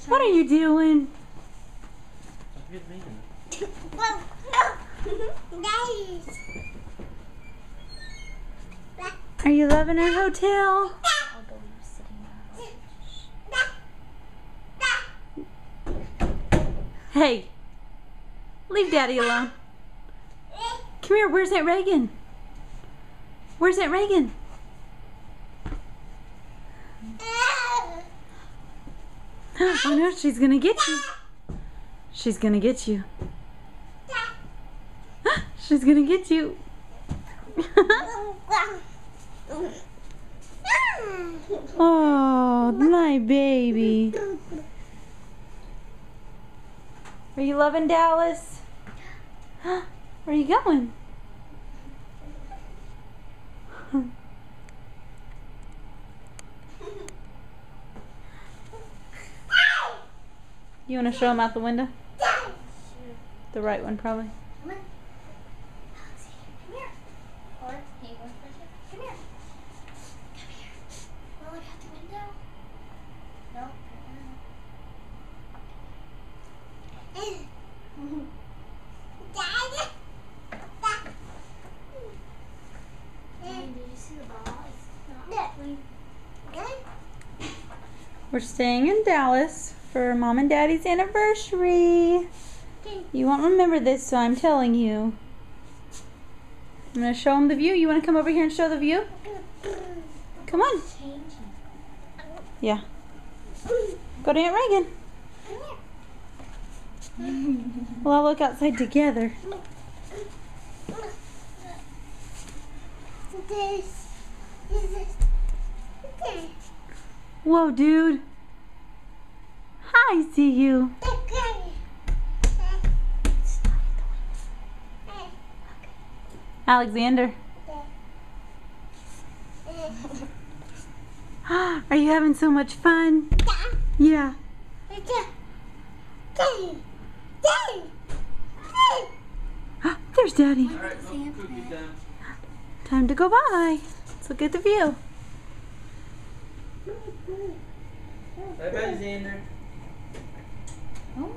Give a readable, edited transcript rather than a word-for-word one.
What are you doing? Are you loving our hotel? Hey, leave Daddy alone. Come here, where's Aunt Reagan? Where's Aunt Reagan? Oh no, she's gonna get you. She's gonna get you. She's gonna get you. Oh, my baby. Are you loving Dallas? Where are you going? You want to show him out the window? The right one, probably. Come on. Come here. Or, hey, come here. Come here. Wanna look out the window? No? Did you see the ball? It's not clean. We're staying in Dallas for Mom and Daddy's anniversary. You won't remember this, so I'm telling you. I'm going to show them the view. You want to come over here and show the view? Come on. Yeah. Go to Aunt Reagan. We'll all look outside together. Whoa, dude. Hi, see you. Alexander. Are you having so much fun? Yeah. There's Daddy. Time to go by. Let's look at the view. Bye-bye, Xander. Oh.